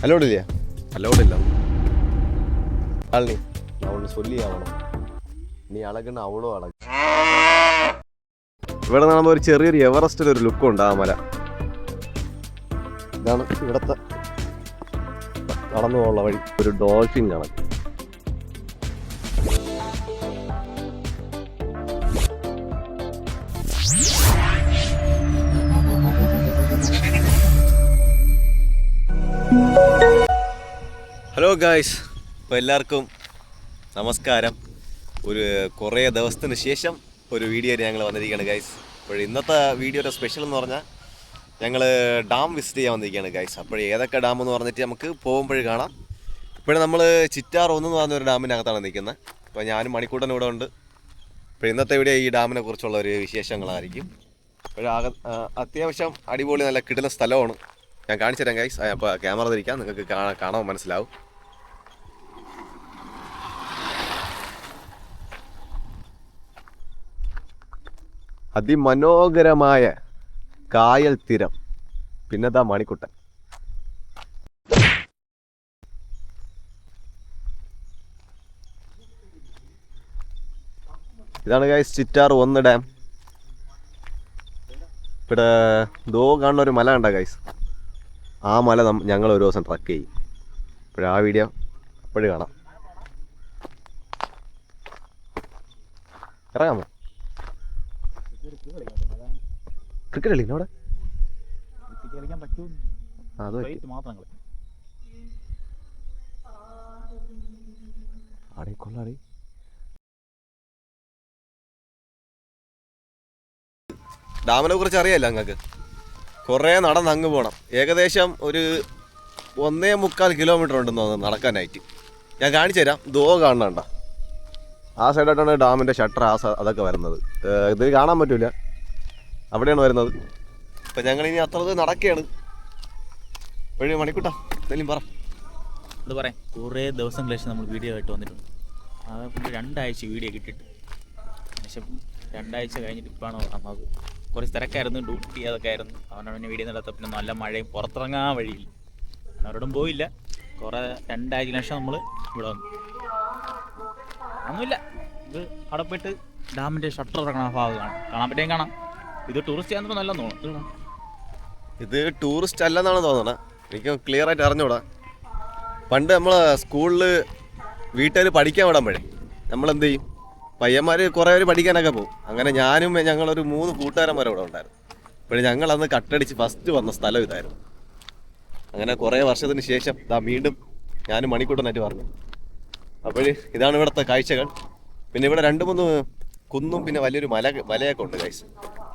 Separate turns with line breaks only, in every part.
അലോഡില്ല
അലോഡില്ല
ആളി நான் ஒன்று சொல்லி ஆகணும் നീ അളകണ അവളോ അളക ഇവിടെ നമ്മൾ ഒരു ചെറിയൊരു എവറസ്റ്റിൽ ഒരു ലുക്കുണ്ട് ആ മല. ഇതാണ് ഇവിടുത്തെ നടന്നു പോകാനുള്ള വഴി. ഒരു ഡോൾഫിൻ കാണാം. ഹലോ ഗായ്സ്, അപ്പോൾ എല്ലാവർക്കും നമസ്കാരം. ഒരു കുറേ ദിവസത്തിന് ശേഷം ഒരു വീഡിയോ ഞങ്ങൾ വന്നിരിക്കുകയാണ് ഗൈസ്. അപ്പോൾ ഇന്നത്തെ വീഡിയോയുടെ സ്പെഷ്യൽ എന്ന് പറഞ്ഞാൽ ഞങ്ങൾ ഡാം വിസിറ്റ് ചെയ്യാൻ വന്നിരിക്കുകയാണ് ഗൈസ്. അപ്പോൾ ഏതൊക്കെ ഡാം എന്ന് പറഞ്ഞിട്ട് നമുക്ക് പോകുമ്പോൾ കാണാം. ഇപ്പോൾ നമ്മൾ ചിറ്റാർ 1 എന്ന് പറഞ്ഞൊരു ഡാമിൻ്റെ അകത്താണ് നിൽക്കുന്നത്. അപ്പോൾ ഞാനും മണിക്കൂട്ടൻ ഇവിടെ ഉണ്ട്. അപ്പോൾ ഇന്നത്തെ വീഡിയോ ഈ ഡാമിനെ കുറിച്ചുള്ള ഒരു വിശേഷങ്ങളായിരിക്കും. അപ്പോൾ അത്യാവശ്യം അടിപൊളി നല്ല കിട്ടുന്ന സ്ഥലമാണ്. ഞാൻ കാണിച്ചു തരാം ഗൈസ്. അപ്പോൾ ക്യാമറ തിരിക്കാം, നിങ്ങൾക്ക് കാണാൻ മനസ്സിലാവും. അതിമനോഹരമായ കായൽ തീരം. പിന്നെതാ മണിക്കുട്ടൻ. ഇതാണ് ഗൈസ് ചിറ്റാർ 1 ഡാം. ഇവിടെ കാണുന്ന ഒരു മല കണ്ട ഗൈസ്. ആ മല ഞങ്ങൾ ഒരു ദിവസം ട്രക്ക് ചെയ്യും. ആ വീഡിയോ അപ്പോഴും കാണാം. ഇറങ്ങാമോ? ക്രിക്കറ്റ് കളിക്കുന്നു അവിടെ. കൊള്ളാടി. ഡാമിനെ കുറിച്ച് അറിയാമല്ലോ നിങ്ങൾക്ക്. കുറേ നടന്ന് അങ്ങ് പോകണം. ഏകദേശം ഒരു 1.25 കിലോമീറ്റർ ഉണ്ടെന്ന് തോന്നുന്നു നടക്കാനായിട്ട്. ഞാൻ കാണിച്ചു തരാം. കാണണ്ട, ആ സൈഡായിട്ടാണ് ഡാമിൻ്റെ ഷട്ടർ അതൊക്കെ വരുന്നത്. ഇത് കാണാൻ പറ്റില്ല, അവിടെയാണ് വരുന്നത്. അപ്പം ഞങ്ങളിനി അത്ര നടക്കുകയാണ്. വഴി മണിക്കൂട്ടാ എന്തെങ്കിലും പറ.
അത് പറയാം. കുറേ ദിവസങ്ങൾക്ക് ശേഷം നമ്മൾ വീഡിയോ ആയിട്ട് വന്നിട്ടുണ്ട്. അത് 2 ആഴ്ച വീഡിയോ കിട്ടിയിട്ട്, പക്ഷെ 2 ആഴ്ച കഴിഞ്ഞിട്ട് ഇപ്പോഴാണ് വന്നത്. കുറച്ച് തിരക്കായിരുന്നു, ഡ്യൂട്ടി അതൊക്കെ ആയിരുന്നു. അവനാണ് പിന്നെ വീഡിയോ നടത്ത. പിന്നെ നല്ല മഴയും, പുറത്തിറങ്ങാൻ വഴിയില്ല, അവരോടും പോയില്ല. കുറേ 2 ആഴ്ച ശേഷം നമ്മൾ ഇവിടെ വന്നു. ഒന്നുമില്ല, ഇത് അവിടെ പോയിട്ട് ഡാമിൻ്റെ ഷട്ടർ ഇറങ്ങണ ഭാഗം കാണാൻ പറ്റിയും കാണാം. ഇത് ടൂറിസ്റ്റ് കേന്ദ്രം നല്ലതെന്ന് തോന്നുന്നു.
ഇത് ടൂറിസ്റ്റ് അല്ലെന്നാണ് തോന്നണത്. എനിക്ക് ക്ലിയർ ആയിട്ട് അറിഞ്ഞൂടാ. പണ്ട് നമ്മൾ സ്കൂളിൽ വീട്ടിൽ പഠിക്കാൻ വിടാൻ നമ്മളെന്ത് ചെയ്യും, പയ്യന്മാർ കുറേ പേര് പഠിക്കാനൊക്കെ പോകും. അങ്ങനെ ഞാനും ഞങ്ങളൊരു 3 കൂട്ടുകാരന്മാരും ഇവിടെ ഉണ്ടായിരുന്നു. അപ്പോൾ ഞങ്ങളന്ന് കട്ടടിച്ച് ഫസ്റ്റ് വന്ന സ്ഥലം ഇതായിരുന്നു. അങ്ങനെ കുറേ വർഷത്തിന് ശേഷം വീണ്ടും ഞാനും മണിക്കൂട്ടനായിട്ട് പറഞ്ഞു. അപ്പോൾ ഇതാണ് ഇവിടുത്തെ കാഴ്ചകൾ. പിന്നെ ഇവിടെ 2-3 കുന്നും പിന്നെ വലിയൊരു മലയൊക്കെ ഉണ്ട് ഗൈസ്.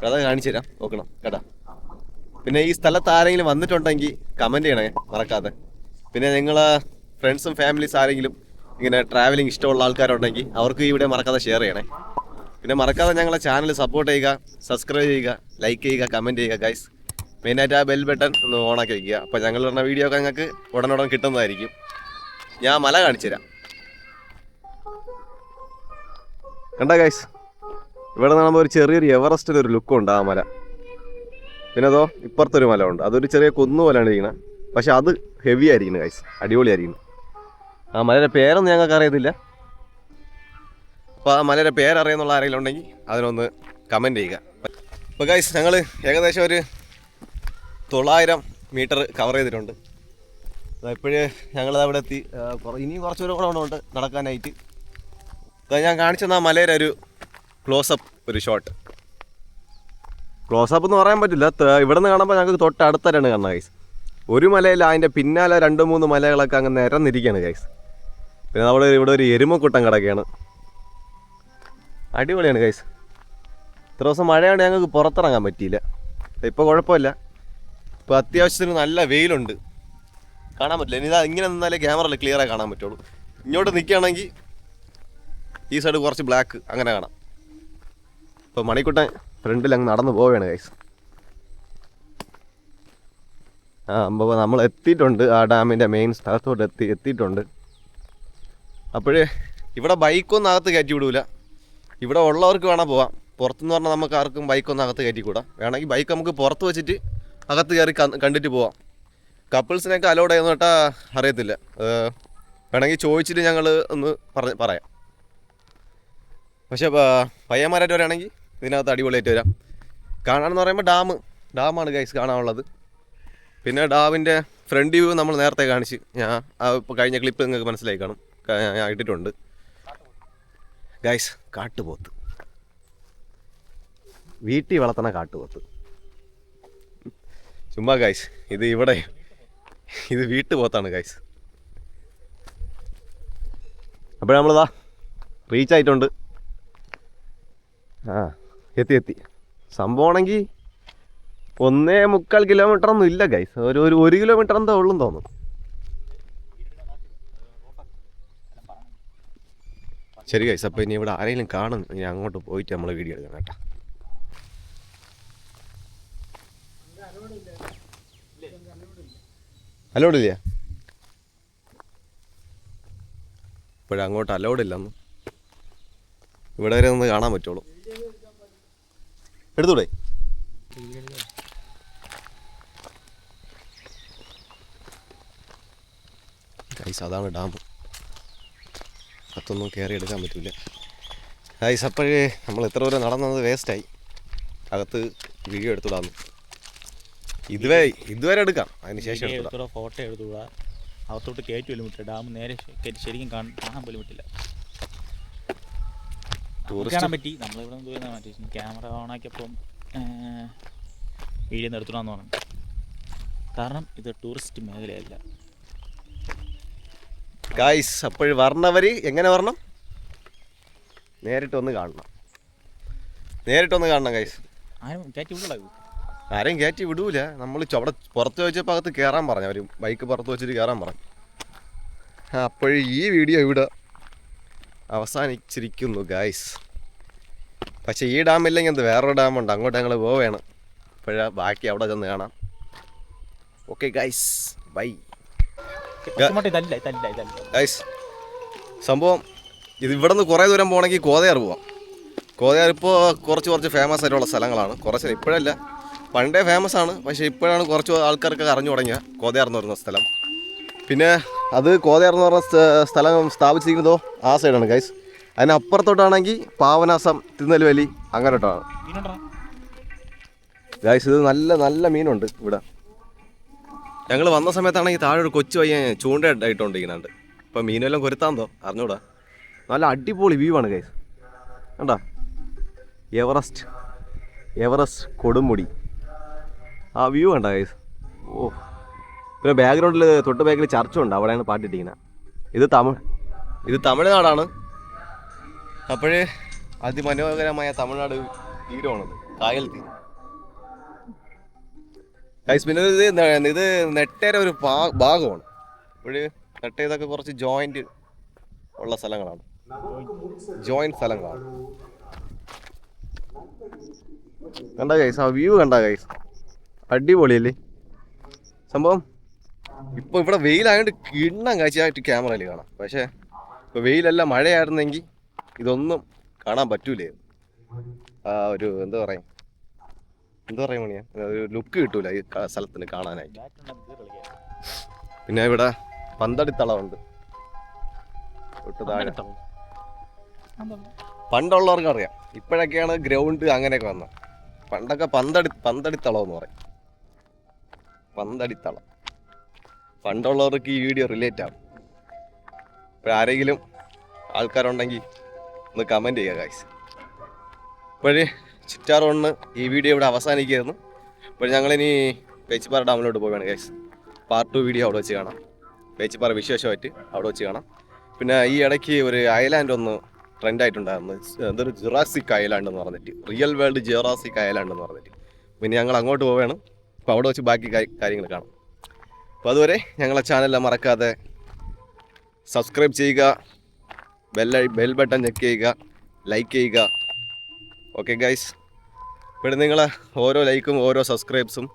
അത് കാണിച്ചു തരാം, നോക്കണം കേട്ടാ. പിന്നെ ഈ സ്ഥലത്ത് ആരെങ്കിലും വന്നിട്ടുണ്ടെങ്കിൽ കമൻറ്റ് ചെയ്യണേ മറക്കാതെ. പിന്നെ നിങ്ങളെ ഫ്രണ്ട്സും ഫാമിലീസ് ആരെങ്കിലും ഇങ്ങനെ ട്രാവലിംഗ് ഇഷ്ടമുള്ള ആൾക്കാരുണ്ടെങ്കിൽ അവർക്ക് ഈ വീഡിയോ മറക്കാതെ ഷെയർ ചെയ്യണേ. പിന്നെ മറക്കാതെ ഞങ്ങളെ ചാനൽ സപ്പോർട്ട് ചെയ്യുക, സബ്സ്ക്രൈബ് ചെയ്യുക, ലൈക്ക് ചെയ്യുക, കമൻറ്റ് ചെയ്യുക ഗൈസ്. മെയിനായിട്ട് ആ ബെൽ ബട്ടൺ ഒന്ന് ഓണാക്കി വയ്ക്കുക. അപ്പോൾ ഞങ്ങൾ പറഞ്ഞ വീഡിയോ ഒക്കെ നിങ്ങൾക്ക് ഉടനുടൻ കിട്ടുന്നതായിരിക്കും. ഞാൻ മല കാണിച്ചു തരാം. കണ്ട ഗൈസ്, ഇവിടെ നമ്മൾ ഒരു ചെറിയൊരു എവറസ്റ്റിലൊരു ലുക്കുണ്ട് ആ മല. പിന്നെ അതോ ഇപ്പുറത്തൊരു മല ഉണ്ട്. അതൊരു ചെറിയ കുന്നു പോലെയാണ് ഇരിക്കുന്നത്. പക്ഷെ അത് ഹെവി ആയിരിക്കുന്നു ഗൈസ്, അടിപൊളിയായിരിക്കുന്നു. ആ മലയുടെ പേരൊന്നും ഞങ്ങൾക്ക് അറിയത്തില്ല. അപ്പോൾ ആ മലയുടെ പേരറിയാന്നുള്ള ആരെങ്കിലും ഉണ്ടെങ്കിൽ അതിനൊന്ന് കമൻറ്റ് ചെയ്യുക. അപ്പോൾ ഗൈസ്, ഞങ്ങൾ ഏകദേശം ഒരു 900 മീറ്റർ കവർ ചെയ്തിട്ടുണ്ട്. ഇപ്പോഴേ ഞങ്ങളത് അവിടെ എത്തി. ഇനിയും കുറച്ചൊരു കൂടെ ഉണ്ട് നടക്കാനായിട്ട്. ഞാൻ കാണിച്ചെന്ന ആ മലയുടെ ഒരു ക്ലോസപ്പ്, ഒരു ഷോട്ട്. ക്ലോസപ്പ് എന്ന് പറയാൻ പറ്റില്ല. ഇവിടെ നിന്ന് കാണുമ്പോൾ ഞങ്ങൾക്ക് തൊട്ടടുത്തരാണ് കാണുന്നത് ഗൈസ്. ഒരു മലയിൽ അതിൻ്റെ പിന്നാലെ 2-3 മലകളൊക്കെ അങ്ങ് നിരന്നിരിക്കുകയാണ് ഗൈസ്. പിന്നെ അവിടെ ഇവിടെ ഒരു എരുമക്കൂട്ടം കിടക്കുകയാണ്. അടിപൊളിയാണ് ഗൈസ്. ഇത്ര ദിവസം മഴയാണ്, ഞങ്ങൾക്ക് പുറത്തിറങ്ങാൻ പറ്റിയില്ല. ഇപ്പോൾ കുഴപ്പമില്ല. ഇപ്പോൾ അത്യാവശ്യത്തിന് നല്ല വെയിലുണ്ട്, കാണാൻ പറ്റില്ല. ഇനി ഇങ്ങനെ നിന്നാലേ ക്യാമറയിൽ ക്ലിയറായി കാണാൻ പറ്റുള്ളൂ. ഇങ്ങോട്ട് നിൽക്കുകയാണെങ്കിൽ ഈ സൈഡ് കുറച്ച് ബ്ലാക്ക് അങ്ങനെ കാണാം. ഇപ്പോൾ മണിക്കുട്ടൻ ഫ്രണ്ടിൽ അങ്ങ് നടന്നു പോവുകയാണ് ഗൈസ്. അപ്പോൾ നമ്മൾ എത്തിയിട്ടുണ്ട്, ആ ഡാമിൻ്റെ മെയിൻ സ്ഥലത്തോട്ട് എത്തിയിട്ടുണ്ട്. അപ്പോഴേ ഇവിടെ ബൈക്കൊന്നും അകത്ത് കയറ്റി വിടൂല. ഇവിടെ ഉള്ളവർക്ക് വേണം പോവാം. പുറത്തുനിന്ന് പറഞ്ഞാൽ നമുക്ക് ആർക്കും ബൈക്കൊന്നും അകത്ത് കയറ്റിക്കൂടാ. വേണമെങ്കിൽ ബൈക്ക് നമുക്ക് പുറത്ത് വെച്ചിട്ട് അകത്ത് കയറി കണ്ടിട്ട് പോവാം. കപ്പിൾസിനെയൊക്കെ അലോഡ് ചെയ്യുന്ന കേട്ടാ അറിയത്തില്ല. വേണമെങ്കിൽ ചോദിച്ചിട്ട് ഞങ്ങൾ ഒന്ന് പറയാം. പക്ഷേ പയ്യന്മാരായിട്ട് വരികയാണെങ്കിൽ ഇതിനകത്ത് അടിപൊളിയായിട്ട് വരാം. കാണാനെന്ന് പറയുമ്പോൾ ഡാമാണ് ഗൈസ് കാണാനുള്ളത്. പിന്നെ ഡാമിൻ്റെ ഫ്രണ്ട് വ്യൂ നമ്മൾ നേരത്തെ കാണിച്ച് ഇപ്പോൾ കഴിഞ്ഞ ക്ലിപ്പ് നിങ്ങൾക്ക് മനസ്സിലായി കാണും, ഞാൻ ഇട്ടിട്ടുണ്ട്. ഗൈസ് കാട്ടുപോത്ത്, വീട്ടിൽ വളർത്തണ കാട്ടുപോത്ത്. ചുമ്മാ ഗൈസ്, ഇത് വീട്ടുപോത്താണ് ഗൈസ്. അപ്പോൾ നമ്മളിതാ റീച്ച് ആയിട്ടുണ്ട്. എത്തി സംഭവമാണെങ്കിൽ 1.25 കിലോമീറ്ററൊന്നും ഇല്ല ഗൈസ്, ഒരു 1 കിലോമീറ്റർ എന്താ ഉള്ളെന്ന് തോന്നുന്നു. ശരി ഗൈസ്, അപ്പോൾ ഇനി ഇവിടെ ആരെങ്കിലും കാണും, ഇനി അങ്ങോട്ട് പോയിട്ട് നമ്മൾ വീഡിയോ എടുക്കണം കേട്ടോ. അലോഡില്ല, ഇപ്പോഴങ്ങോട്ട് അലോഡില്ലെന്ന്. ഇവിടെ വരെ ഒന്ന് കാണാൻ പറ്റുള്ളൂ. എടുത്തൂടെ? ഗൈസ് അതാണ് ഡാം, അതൊന്നും കയറി എടുക്കാൻ പറ്റില്ല ഗൈസ്. അപ്പോഴേ നമ്മൾ എത്ര ദൂരം നടന്നത് വേസ്റ്റായി. അകത്ത് വീഡിയോ എടുത്തുവിടാന്ന്. ഇതുവരെ എടുക്കാം, അതിന് ശേഷം
ഫോട്ടോ എടുത്തുകൂടാ. അകത്തോട്ട് കയറ്റി പോലും വിട്ടില്ല, ഡാം നേരെ ശരിക്കും കാണാൻ പോലും വിട്ടില്ല. കാണാൻ പറ്റി, നമ്മളിവിടെ ദൂരം മാറ്റി ക്യാമറ ഓണാക്കിയപ്പം വീഡിയോ എടുത്തുവിടാന്ന് പറഞ്ഞു. കാരണം ഇത് ടൂറിസ്റ്റ് മേഖലയല്ല
ഗൈസ്. അപ്പോൾ വരണവർ എങ്ങനെ വരണം? നേരിട്ടൊന്ന് കാണണം ഗൈസ്. ആരെയും കയറ്റി വിടൂല. നമ്മൾ അവിടെ പുറത്ത് വെച്ചപ്പോൾ അകത്ത് കയറാൻ പറഞ്ഞു, അവർ ബൈക്ക് പുറത്ത് വെച്ചിട്ട് കയറാൻ പറഞ്ഞു. അപ്പോൾ ഈ വീഡിയോ ഇവിടെ അവസാനിച്ചിരിക്കുന്നു ഗൈസ്. പക്ഷേ ഈ ഡാമില്ലെങ്കിൽ എന്ത് വേറൊരു ഡാമുണ്ട്, അങ്ങോട്ട് ഞങ്ങൾ പോവുകയാണ്. അപ്പോഴാ ബാക്കി അവിടെ ചെന്ന് കാണാം. Okay guys, bye guys. സംഭവം ഇത് ഇവിടെ നിന്ന് കുറേ ദൂരം പോകണമെങ്കിൽ കോതയാർ പോവാം. കോതയാർ ഇപ്പോൾ കുറച്ച് ഫേമസ് ആയിട്ടുള്ള സ്ഥലങ്ങളാണ്. കുറച്ച് ഇപ്പോഴല്ല, പണ്ടേ ഫേമസ് ആണ്, പക്ഷേ ഇപ്പോഴാണ് കുറച്ച് ആൾക്കാർക്കൊക്കെ അറിഞ്ഞു തുടങ്ങിയ കോതയാർ എന്ന് പറയുന്ന സ്ഥലം. പിന്നെ അത് കോതയാർ എന്ന് പറഞ്ഞ സ്ഥലം സ്ഥാപിച്ചിരിക്കുന്നതോ ആ സൈഡാണ് ഗൈസ്. അതിനപ്പുറത്തോട്ടാണെങ്കിൽ പാവനാസം, തിരുനെൽവേലി അങ്ങോട്ടാണ് ഗൈസ്. ഇത് നല്ല മീനുണ്ട് ഇവിടെ. ഞങ്ങൾ വന്ന സമയത്താണെങ്കിൽ താഴെ ഒരു കൊച്ചു പയ്യൻ ചൂണ്ടയിട്ടോണ്ടിരിക്കുന്നുണ്ട്. ഇപ്പം മീനെല്ലാം കൊരുത്താന്തോ അറിഞ്ഞൂടാ. നല്ല അടിപൊളി വ്യൂ ആണ് ഗൈസ്. കണ്ടാ, എവറസ്റ്റ് കൊടുമുടി, ആ വ്യൂ കണ്ടാ ഗൈസ്. ഓ, പിന്നെ ബാക്ക്ഗ്രൗണ്ടിൽ തൊട്ട് ബാക്കിൽ ചർച്ചുണ്ട്, അവിടെയാണ് പാട്ടിട്ടിരിക്കുന്നത്. ഇത് തമിഴ്നാടാണ്. അപ്പോഴേ അതിമനോഹരമായ തമിഴ്നാട് തീരമാണത്, കായൽ തീരം ഗൈസ്. പിന്നെ ഇത് നെട്ടേര ഒരു ഭാഗമാണ്. അപ്പോഴ് നെട്ടേതൊക്കെ കുറച്ച് ജോയിന്റ് ഉള്ള സ്ഥലങ്ങളാണ്, കണ്ട ഗൈസ്. ആ വ്യൂ കണ്ട ഗൈസ്, അടിപൊളിയല്ലേ സംഭവം. ഇപ്പോൾ ഇവിടെ വെയിലായതുകൊണ്ട് കിണ്ണം കാഴ്ചയായിട്ട് ക്യാമറയിൽ കാണാം. പക്ഷേ ഇപ്പോൾ വെയിലല്ല, മഴയായിരുന്നെങ്കിൽ ഇതൊന്നും കാണാൻ പറ്റൂലായിരുന്നു. ആ ഒരു എന്താ പറയാ മണിയാ, ഒരു ലുക്ക് കിട്ടൂല ഈ സ്ഥലത്തിന് കാണാനായിട്ട്. പിന്നെ ഇവിടെ പന്തടിത്തളമുണ്ട് തൊട്ട് താഴെ. പണ്ടുള്ളവർക്ക് അറിയാം, ഇപ്പോഴൊക്കെയാണ് ഗ്രൗണ്ട് അങ്ങനെയൊക്കെ വന്നത്. പണ്ടൊക്കെ പന്തടിത്തളം എന്ന് പറയും, പന്തടിത്തളം. പണ്ടുള്ളവർക്ക് ഈ വീഡിയോ റിലേറ്റ് ആവും. ഇപ്പോൾ ആരെങ്കിലും ആൾക്കാരുണ്ടെങ്കിൽ ഒന്ന് കമൻറ്റ് ചെയ്യുക ഗൈസ്. ഇപ്പോഴേ ചിറ്റാറോണിന് ഈ വീഡിയോ ഇവിടെ അവസാനിക്കുകയായിരുന്നു. ഇപ്പോൾ ഞങ്ങളിനി പേച്ചിപ്പാറ ഡാമിലോട്ട് പോവുകയാണ് ഗൈസ്. പാർട്ട് 2 വീഡിയോ അവിടെ വെച്ച് കാണാം. പേച്ചിപ്പാറ വിശേഷമായിട്ട് അവിടെ വെച്ച് കാണാം. പിന്നെ ഈ ഇടയ്ക്ക് ഒരു ഐലാൻഡ് ഒന്ന് ട്രെൻഡായിട്ടുണ്ടായിരുന്നു, എന്തൊരു ജുറാസിക് ഐലാൻഡ് എന്ന് പറഞ്ഞിട്ട്, റിയൽ വേൾഡ് ജുറാസിക് ഐലാൻഡ് എന്ന് പറഞ്ഞിട്ട്. പിന്നെ ഞങ്ങൾ അങ്ങോട്ട് പോവുകയാണ്. അപ്പോൾ അവിടെ വെച്ച് ബാക്കി കാര്യങ്ങൾ കാണാം. അപ്പോൾ അതുവരെ ഞങ്ങളെ ചാനൽ മറക്കാതെ സബ്സ്ക്രൈബ് ചെയ്യുക, ബെൽ ബട്ടൺ ചെക്ക് ചെയ്യുക, ലൈക്ക് ചെയ്യുക. Okay guys. ഇവിടെ നിങ്ങൾ ഓരോ ലൈക്കും ഓരോ സബ്സ്ക്രൈബ്സും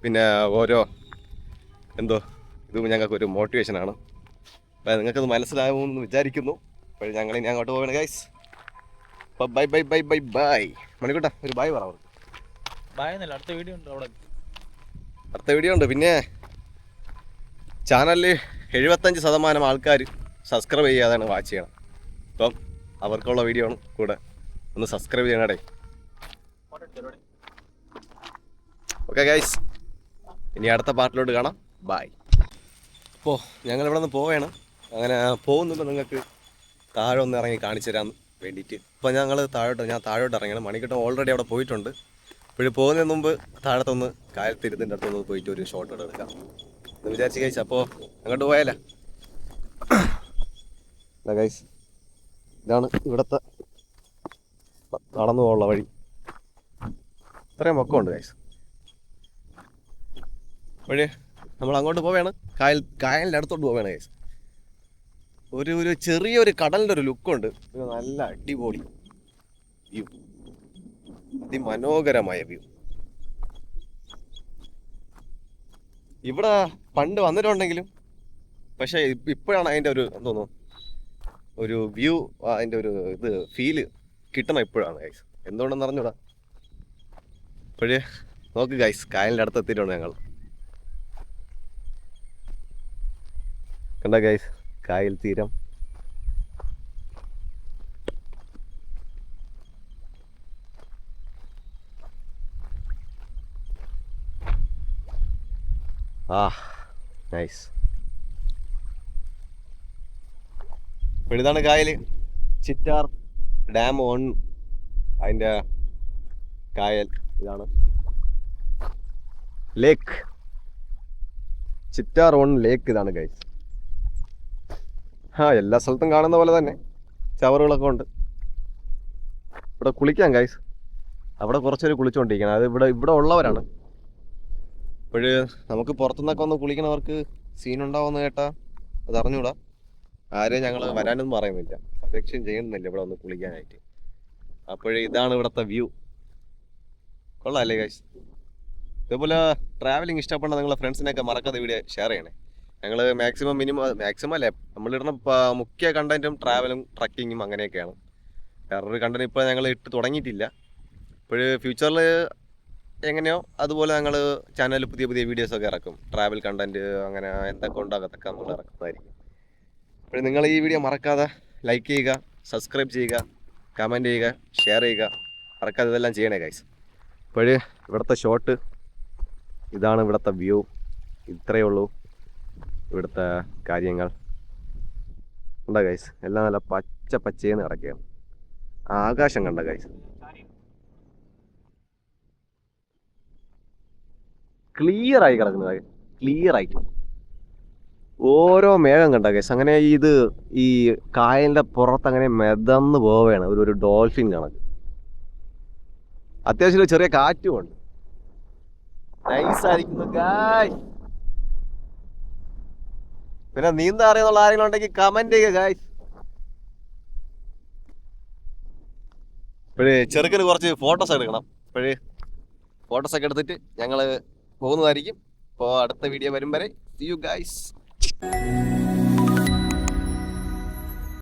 പിന്നെ ഓരോ ഇതും ഞങ്ങൾക്കൊരു മോട്ടിവേഷനാണ്. അപ്പോൾ നിങ്ങൾക്കത് മനസ്സിലാവുമെന്ന് വിചാരിക്കുന്നു. അപ്പോൾ ഞങ്ങളിനി അങ്ങോട്ട് പോവുകയാണ് ഗൈസ്. അപ്പോൾ ബൈ. മണിക്കൂട്ടാ ഒരു ബൈ പറ.
ബൈ എന്നല്ല, അടുത്ത വീഡിയോ ഉണ്ട് അവിടെ.
അടുത്ത വീഡിയോ ഉണ്ട്. പിന്നെ ചാനലിൽ 75% ആൾക്കാർ സബ്സ്ക്രൈബ് ചെയ്യാതെയാണ് വാച്ച് ചെയ്യണം. അപ്പം അവർക്കുള്ള വീഡിയോ ആണ് കൂടെ. ഒന്ന് സബ്സ്ക്രൈബ് ചെയ്യണേ. ഓക്കെ ഗൈസ്, ഇനി അടുത്ത പാർട്ടിലോട്ട് കാണാം. ബൈ. അപ്പോൾ ഞങ്ങൾ ഇവിടെ നിന്ന് പോവുകയാണ്. അങ്ങനെ പോകുന്നുമ്പോൾ നിങ്ങൾക്ക് താഴെ ഒന്ന് ഇറങ്ങി കാണിച്ചു തരാൻ വേണ്ടിയിട്ട്. ഇപ്പോൾ ഞാൻ താഴോട്ട് ഇറങ്ങണം. മണിക്കട്ടൻ ഓൾറെഡി അവിടെ പോയിട്ടുണ്ട്. ഇപ്പോഴും പോകുന്നതിന് മുമ്പ് താഴത്തൊന്ന് കായൽത്തിരുത്തിൻ്റെ അടുത്തൊന്ന് പോയിട്ട് ഒരു ഷോട്ട് എടുക്കാം എന്ന് വിചാരിച്ച് ഗൈസ്. അപ്പോൾ അങ്ങോട്ട് പോയാലേ ഗൈസ്. ഇതാണ് ഇവിടുത്തെ നടന്നു പോകാനുള്ള വഴി. ഇത്രയും പൊക്കമുണ്ട് ഗൈസ്. വഴി നമ്മൾ അങ്ങോട്ട് പോവുകയാണ്. കായലിൻ്റെ അടുത്തോട്ട് പോവുകയാണ് ഗൈസ്. ഒരു ചെറിയൊരു കടലിൻ്റെ ഒരു ലുക്കുണ്ട്. നല്ല അടിപൊളി വ്യൂ, അതിമനോഹരമായ വ്യൂ. ഇവിടെ പണ്ട് വന്നിട്ടുണ്ടെങ്കിലും പക്ഷേ ഇപ്പോഴാണ് അതിൻ്റെ ഒരു എന്തോന്നു ഒരു വ്യൂ, അതിൻ്റെ ഒരു ഫീല് കിട്ടണം ഇപ്പോഴാണ് ഗൈസ്. എന്തുകൊണ്ടെന്ന് അറിഞ്ഞൂടാ. ഇപ്പോഴേ നോക്ക് ഗൈസ്, കായലിൻ്റെ അടുത്ത് എത്തിയിട്ടുണ്ട് ഞങ്ങൾ. കണ്ട ഗൈസ്, കായൽ തീരം. നൈസ്. ഇതാണ് കായൽ, ചിറ്റാർ ഡാം 1. അതിൻ്റെ കായൽ ഇതാണ്. ലേക്ക്, ചിറ്റാർ 1 ലേക്ക് ഇതാണ് ഗൈസ്. എല്ലാ സ്ഥലത്തും കാണുന്ന പോലെ തന്നെ ചവറുകളൊക്കെ ഉണ്ട്. ഇവിടെ കുളിക്കാം ഗൈസ്. അവിടെ കുറച്ചൊരു കുളിച്ചുകൊണ്ടിരിക്കണം. അത് ഇവിടെ ഉള്ളവരാണ്. അപ്പോൾ നമുക്ക് പുറത്തുനിന്നൊക്കെ ഒന്ന് കുളിക്കണവർക്ക് സീനുണ്ടാവുമെന്ന് കേട്ടാൽ അത് അറിഞ്ഞൂടാ. ആരെയും ഞങ്ങൾ വരാനൊന്നും പറയുന്നില്ല, സജക്ഷൻ ചെയ്യുന്നില്ല ഇവിടെ ഒന്ന് കുളിക്കാനായിട്ട്. അപ്പോൾ ഇതാണ് ഇവിടുത്തെ വ്യൂ. കൊള്ളാമല്ലേ ഗൈസ്? ഇതേപോലെ ട്രാവലിംഗ് ഇഷ്ടപ്പെടുന്ന നിങ്ങളെ ഫ്രണ്ട്സിനെയൊക്കെ മറക്കാതെ വീഡിയോ ഷെയർ ചെയ്യണേ. ഞങ്ങൾ മാക്സിമം അല്ലേ നമ്മളിടുന്ന മുഖ്യ കണ്ടന്റും ട്രാവലും ട്രക്കിങ്ങും അങ്ങനെയൊക്കെയാണ്. വേറൊരു കണ്ടന്റ് ഇപ്പോൾ ഞങ്ങൾ ഇട്ട് തുടങ്ങിയിട്ടില്ല. ഇപ്പോൾ ഫ്യൂച്ചറിൽ എങ്ങനെയോ അതുപോലെ ഞങ്ങൾ ചാനലിൽ പുതിയ വീഡിയോസൊക്കെ ഇറക്കും. ട്രാവൽ കണ്ടന്റ് അങ്ങനെ എന്തൊക്കെ ഉണ്ടോ അതൊക്കെ നമ്മൾ ഇറക്കുന്നതായിരിക്കും. അപ്പോൾ നിങ്ങൾ ഈ വീഡിയോ മറക്കാതെ ലൈക്ക് ചെയ്യുക, സബ്സ്ക്രൈബ് ചെയ്യുക, കമൻറ്റ് ചെയ്യുക, ഷെയർ ചെയ്യുക. മറക്കാതെ ഇതെല്ലാം ചെയ്യണേ ഗൈസ്. അപ്പോൾ ഇവിടുത്തെ ഷോട്ട് ഇതാണ്, ഇവിടുത്തെ വ്യൂ ഇത്രയേ ഉള്ളൂ. ഇവിടുത്തെ കാര്യങ്ങൾ കണ്ട ഗൈസ്, എല്ലാം നല്ല പച്ചയെന്ന് കിടക്കുകയാണ്. ആകാശം കണ്ട ഗൈസ്, ക്ലിയറായി കിടക്കുന്നത്, ക്ലിയറായി ഓരോ മേഘം കണ്ട ഗൈസ്. അങ്ങനെ ഈ കായലിൻ്റെ പുറത്ത് അങ്ങനെ മെതന്ന് പോവുകയാണ് ഒരു ഡോൾഫിൻ കണക്ക്. അത്യാവശ്യം ഒരു ചെറിയ കാറ്റും ഉണ്ട്. നൈസായിരിക്കുന്നു ഗായ്സ്. പിന്നെ നീന്താൻ അറിയാന്നുള്ള ആരെങ്കിലും ഉണ്ടെങ്കിൽ കമന്റ് ചെയ്യുക ഗായ്സ്. ഇപ്പോഴേ ചെറുക്കന് കുറച്ച് ഫോട്ടോസ് എടുക്കണം. ഇപ്പോഴേ ഫോട്ടോസൊക്കെ എടുത്തിട്ട് ഞങ്ങൾ പോകുന്നതായിരിക്കും. അപ്പോൾ അടുത്ത വീഡിയോ വരും വരെ see you guys.